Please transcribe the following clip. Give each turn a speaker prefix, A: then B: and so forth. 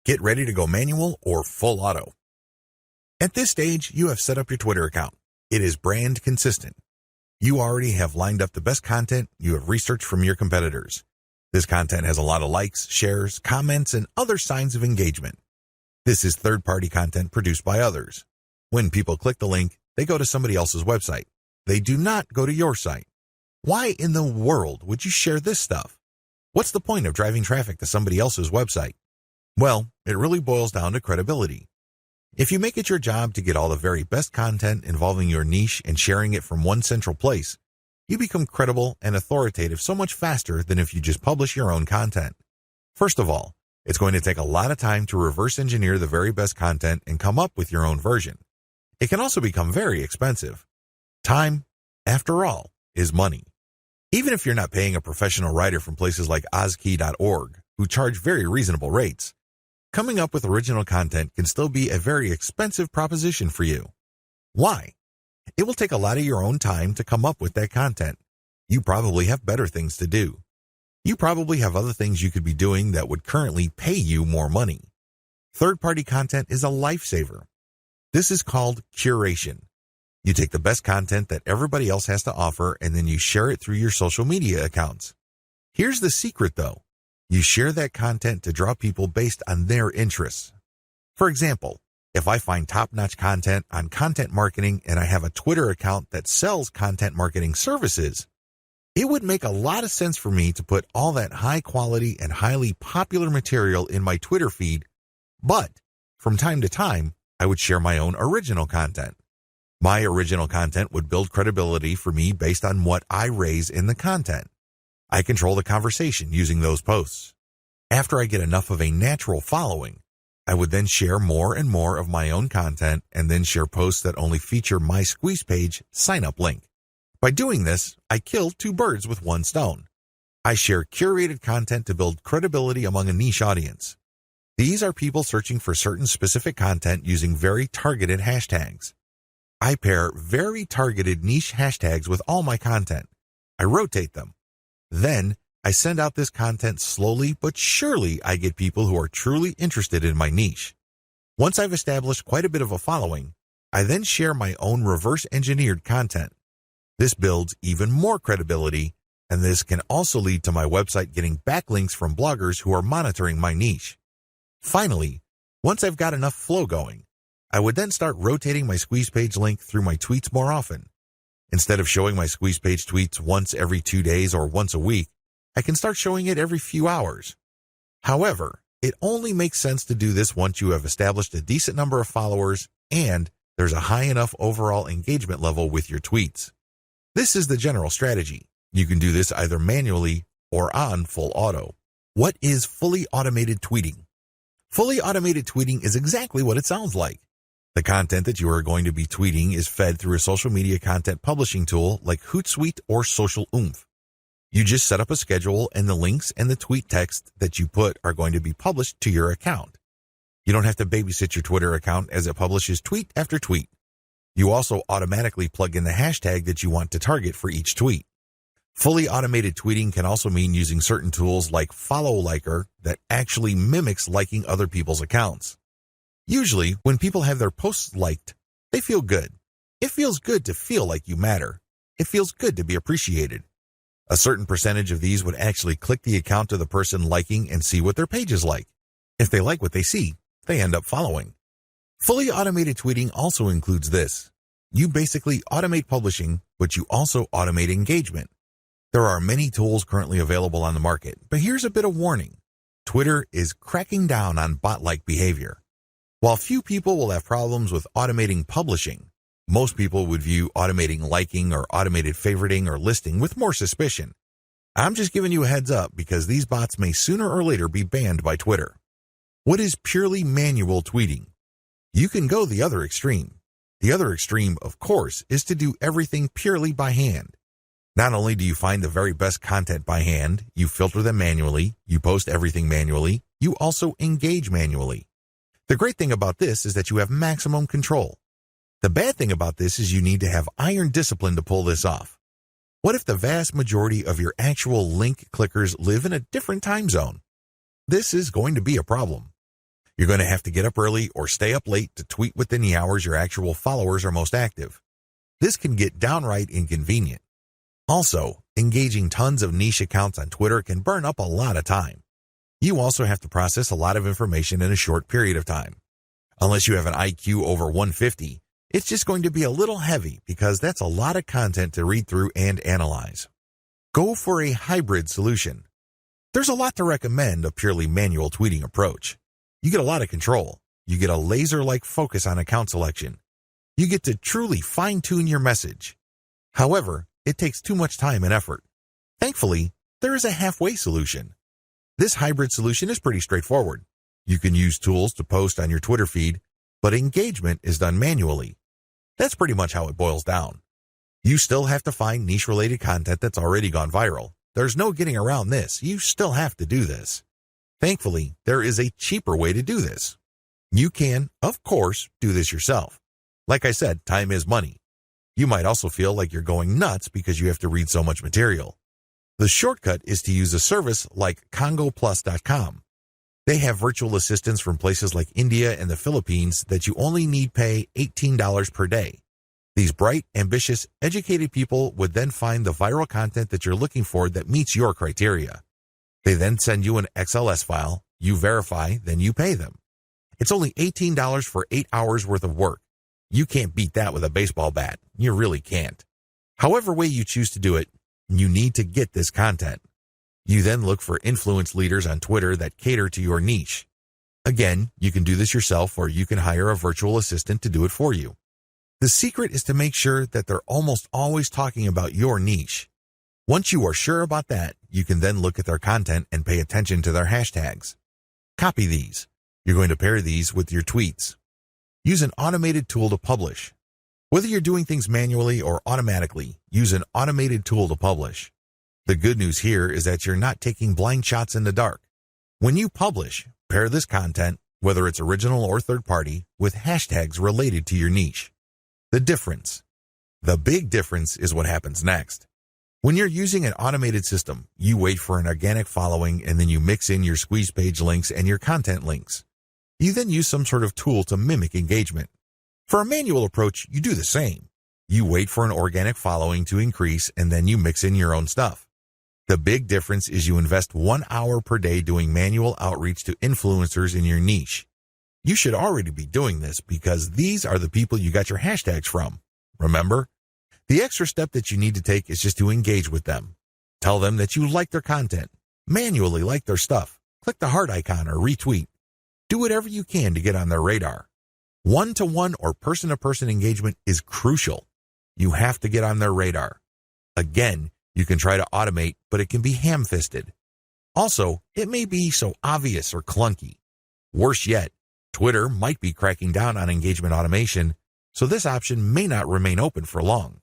A: Get ready to go manual or full auto. At this stage, you have set up your Twitter account. It is brand consistent. You already have lined up the best content you have researched from your competitors. This content has a lot of likes, shares, comments, and other signs of engagement. This is third-party content produced by others. When people click the link, they go to somebody else's website. They do not go to your site. Why in the world would you share this stuff? What's the point of driving traffic to somebody else's website? Well, it really boils down to credibility. If you make it your job to get all the very best content involving your niche and sharing it from one central place, you become credible and authoritative so much faster than if you just publish your own content. First of all, it's going to take a lot of time to reverse engineer the very best content and come up with your own version. It can also become very expensive. Time, after all, is money. Even if you're not paying a professional writer from places like Ozkey.org, who charge very reasonable rates, coming up with original content can still be a very expensive proposition for you. Why? It will take a lot of your own time to come up with that content. You probably have better things to do. You probably have other things you could be doing that would currently pay you more money. Third-party content is a lifesaver. This is called curation. You take the best content that everybody else has to offer and then you share it through your social media accounts. Here's the secret though. You share that content to draw people based on their interests. For example, if I find top-notch content on content marketing and I have a Twitter account that sells content marketing services, it would make a lot of sense for me to put all that high-quality and highly popular material in my Twitter feed, but from time to time, I would share my own original content. My original content would build credibility for me based on what I raise in the content. I control the conversation using those posts. After I get enough of a natural following, I would then share more and more of my own content and then share posts that only feature my Squeeze Page sign-up link. By doing this, I kill two birds with one stone. I share curated content to build credibility among a niche audience. These are people searching for certain specific content using very targeted hashtags. I pair very targeted niche hashtags with all my content. I rotate them. Then, I send out this content slowly but surely. I get people who are truly interested in my niche. Once I've established quite a bit of a following, I then share my own reverse-engineered content. This builds even more credibility, and this can also lead to my website getting backlinks from bloggers who are monitoring my niche. Finally, once I've got enough flow going, I would then start rotating my Squeeze Page link through my tweets more often. Instead of showing my Squeeze Page tweets once every 2 days or once a week, I can start showing it every few hours. However, it only makes sense to do this once you have established a decent number of followers and there's a high enough overall engagement level with your tweets. This is the general strategy. You can do this either manually or on full auto. What is fully automated tweeting? Fully automated tweeting is exactly what it sounds like. The content that you are going to be tweeting is fed through a social media content publishing tool like Hootsuite or Social Oomph. You just set up a schedule and the links and the tweet text that you put are going to be published to your account. You don't have to babysit your Twitter account as it publishes tweet after tweet. You also automatically plug in the hashtag that you want to target for each tweet. Fully automated tweeting can also mean using certain tools like Follow Liker that actually mimics liking other people's accounts. Usually, when people have their posts liked, they feel good. It feels good to feel like you matter. It feels good to be appreciated. A certain percentage of these would actually click the account of the person liking and see what their page is like. If they like what they see, they end up following. Fully automated tweeting also includes this. You basically automate publishing, but you also automate engagement. There are many tools currently available on the market, but here's a bit of warning. Twitter is cracking down on bot-like behavior. While few people will have problems with automating publishing, most people would view automating liking or automated favoriting or listing with more suspicion. I'm just giving you a heads up because these bots may sooner or later be banned by Twitter. What is purely manual tweeting? You can go the other extreme. The other extreme, of course, is to do everything purely by hand. Not only do you find the very best content by hand, you filter them manually, you post everything manually, you also engage manually. The great thing about this is that you have maximum control. The bad thing about this is you need to have iron discipline to pull this off. What if the vast majority of your actual link clickers live in a different time zone? This is going to be a problem. You're going to have to get up early or stay up late to tweet within the hours your actual followers are most active. This can get downright inconvenient. Also, engaging tons of niche accounts on Twitter can burn up a lot of time. You also have to process a lot of information in a short period of time. Unless you have an IQ over 150, it's just going to be a little heavy because that's a lot of content to read through and analyze. Go for a hybrid solution. There's a lot to recommend a purely manual tweeting approach. You get a lot of control. You get a laser-like focus on account selection. You get to truly fine-tune your message. However, it takes too much time and effort. Thankfully, there is a halfway solution. This hybrid solution is pretty straightforward. You can use tools to post on your Twitter feed, but engagement is done manually. That's pretty much how it boils down. You still have to find niche-related content that's already gone viral. There's no getting around this. You still have to do this. Thankfully, there is a cheaper way to do this. You can, of course, do this yourself. Like I said, time is money. You might also feel like you're going nuts because you have to read so much material. The shortcut is to use a service like congoplus.com. They have virtual assistants from places like India and the Philippines that you only need pay $18 per day. These bright, ambitious, educated people would then find the viral content that you're looking for that meets your criteria. They then send you an XLS file, you verify, then you pay them. It's only $18 for 8 hours worth of work. You can't beat that with a baseball bat. You really can't. However way you choose to do it, you need to get this content. You then look for influence leaders on Twitter that cater to your niche. Again, you can do this yourself or you can hire a virtual assistant to do it for you. The secret is to make sure that they're almost always talking about your niche. Once you are sure about that, you can then look at their content and pay attention to their hashtags. Copy these. You're going to pair these with your tweets. Use an automated tool to publish. Whether you're doing things manually or automatically, use an automated tool to publish. The good news here is that you're not taking blind shots in the dark. When you publish, pair this content, whether it's original or third party, with hashtags related to your niche. The difference. The big difference is what happens next. When you're using an automated system, you wait for an organic following and then you mix in your squeeze page links and your content links. You then use some sort of tool to mimic engagement. For a manual approach, you do the same. You wait for an organic following to increase and then you mix in your own stuff. The big difference is you invest 1 hour per day doing manual outreach to influencers in your niche. You should already be doing this because these are the people you got your hashtags from. Remember? The extra step that you need to take is just to engage with them. Tell them that you like their content. Manually like their stuff. Click the heart icon or retweet. Do whatever you can to get on their radar. One-to-one or person-to-person engagement is crucial. You have to get on their radar. Again, you can try to automate, but it can be ham-fisted. Also, it may be so obvious or clunky. Worse yet, Twitter might be cracking down on engagement automation, so this option may not remain open for long.